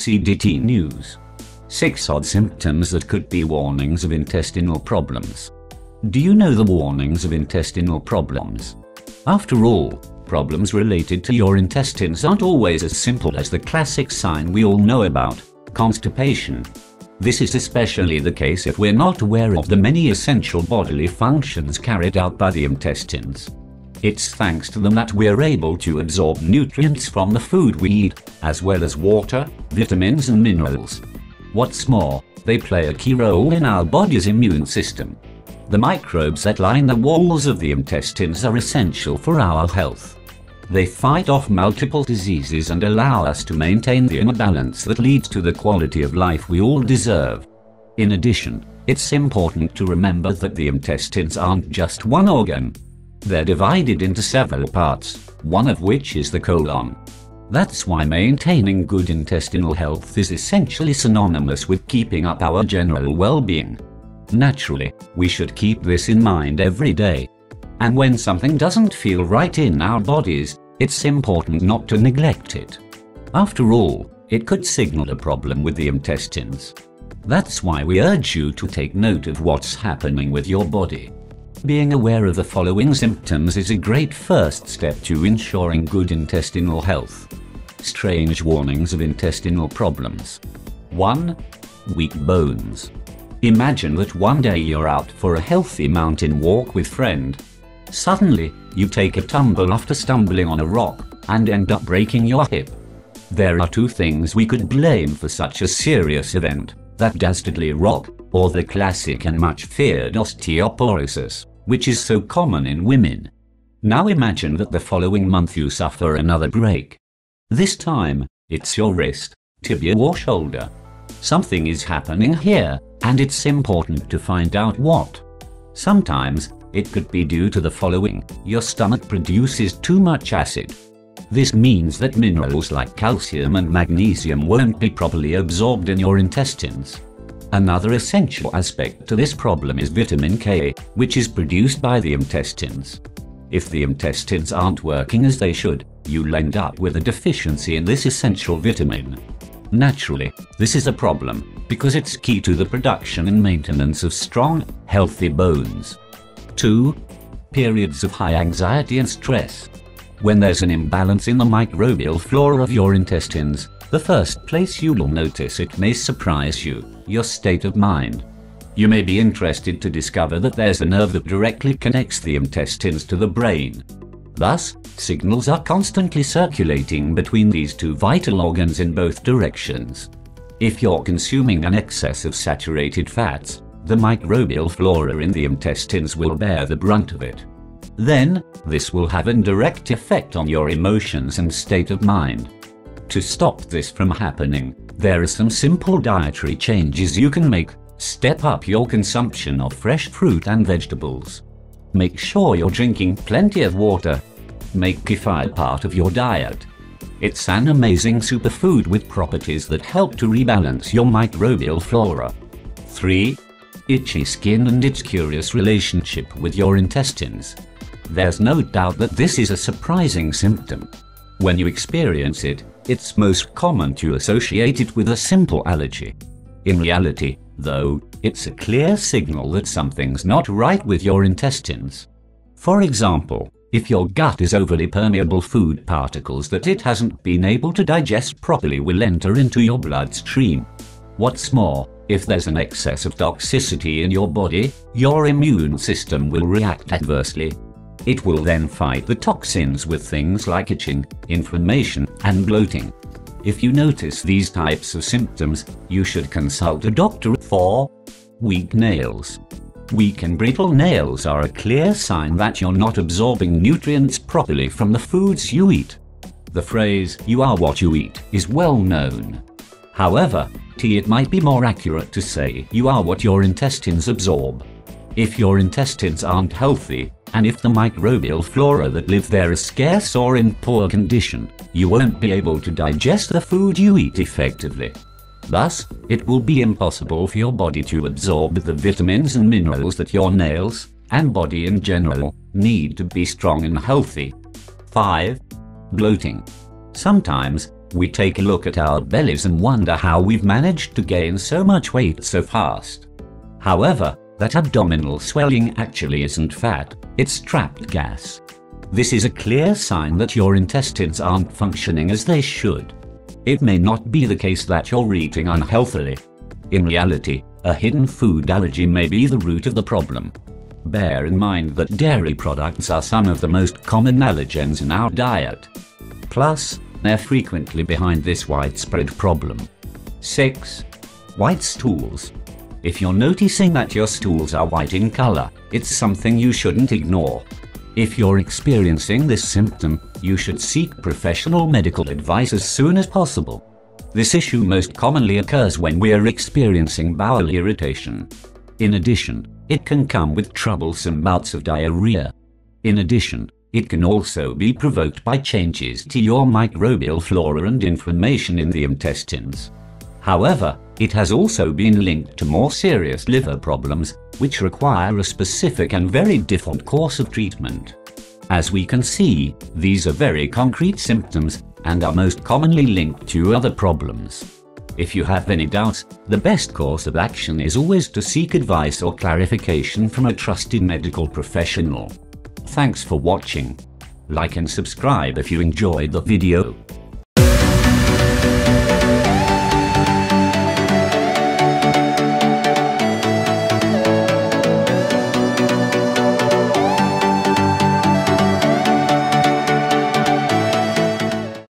CDT News. 6 odd symptoms that could be warnings of intestinal problems. Do you know the warnings of intestinal problems? After all, problems related to your intestines aren't always as simple as the classic sign we all know about, constipation. This is especially the case if we're not aware of the many essential bodily functions carried out by the intestines. It's thanks to them that we're able to absorb nutrients from the food we eat, as well as water, vitamins and minerals. What's more, they play a key role in our body's immune system. The microbes that line the walls of the intestines are essential for our health. They fight off multiple diseases and allow us to maintain the inner balance that leads to the quality of life we all deserve. In addition, it's important to remember that the intestines aren't just one organ. They're divided into several parts, one of which is the colon. That's why maintaining good intestinal health is essentially synonymous with keeping up our general well-being. Naturally, we should keep this in mind every day. And when something doesn't feel right in our bodies, it's important not to neglect it. After all, it could signal a problem with the intestines. That's why we urge you to take note of what's happening with your body. Being aware of the following symptoms is a great first step to ensuring good intestinal health. Strange warnings of intestinal problems. 1. Weak bones. Imagine that one day you're out for a healthy mountain walk with friend. Suddenly, you take a tumble after stumbling on a rock and end up breaking your hip. There are 2 things we could blame for such a serious event: that dastardly rock, or the classic and much feared osteoporosis, which is so common in women. Now imagine that the following month you suffer another break. This time, it's your wrist, tibia or shoulder. Something is happening here, and it's important to find out what. Sometimes, it could be due to the following: your stomach produces too much acid. This means that minerals like calcium and magnesium won't be properly absorbed in your intestines. Another essential aspect to this problem is vitamin K, which is produced by the intestines. If the intestines aren't working as they should, you'll end up with a deficiency in this essential vitamin. Naturally, this is a problem, because it's key to the production and maintenance of strong, healthy bones. 2. Periods of high anxiety and stress. When there's an imbalance in the microbial flora of your intestines, the first place you'll notice it may surprise you: your state of mind. You may be interested to discover that there's a nerve that directly connects the intestines to the brain. Thus, signals are constantly circulating between these 2 vital organs in both directions. If you're consuming an excess of saturated fats, the microbial flora in the intestines will bear the brunt of it. Then, this will have a direct effect on your emotions and state of mind. To stop this from happening, there are some simple dietary changes you can make. Step up your consumption of fresh fruit and vegetables. Make sure you're drinking plenty of water. Make kefir part of your diet. It's an amazing superfood with properties that help to rebalance your microbial flora. 3. Itchy skin and its curious relationship with your intestines. There's no doubt that this is a surprising symptom. When you experience it, it's most common to associate it with a simple allergy. In reality, though, it's a clear signal that something's not right with your intestines. For example, if your gut is overly permeable, food particles that it hasn't been able to digest properly will enter into your bloodstream. What's more, if there's an excess of toxicity in your body, your immune system will react adversely. It will then fight the toxins with things like itching, inflammation, and bloating. If you notice these types of symptoms, you should consult a doctor. 4. Weak nails. Weak and brittle nails are a clear sign that you're not absorbing nutrients properly from the foods you eat. The phrase, "you are what you eat," is well known. However, it might be more accurate to say, "you are what your intestines absorb." If your intestines aren't healthy, and if the microbial flora that live there is scarce or in poor condition, you won't be able to digest the food you eat effectively. Thus, it will be impossible for your body to absorb the vitamins and minerals that your nails, and body in general, need to be strong and healthy. 5. Bloating. Sometimes, We take a look at our bellies and wonder how we've managed to gain so much weight so fast. However, that abdominal swelling actually isn't fat, it's trapped gas. This is a clear sign that your intestines aren't functioning as they should. It may not be the case that you're eating unhealthily. In reality, a hidden food allergy may be the root of the problem. Bear in mind that dairy products are some of the most common allergens in our diet. Plus, they're frequently behind this widespread problem. 6. White stools. If you're noticing that your stools are white in color, it's something you shouldn't ignore. If you're experiencing this symptom, you should seek professional medical advice as soon as possible. This issue most commonly occurs when we are experiencing bowel irritation. In addition, it can come with troublesome bouts of diarrhea. In addition, it can also be provoked by changes to your microbial flora and inflammation in the intestines. However, it has also been linked to more serious liver problems, which require a specific and very different course of treatment. As we can see, these are very concrete symptoms and are most commonly linked to other problems. If you have any doubts, the best course of action is always to seek advice or clarification from a trusted medical professional. Thanks for watching. Like and subscribe if you enjoyed the video.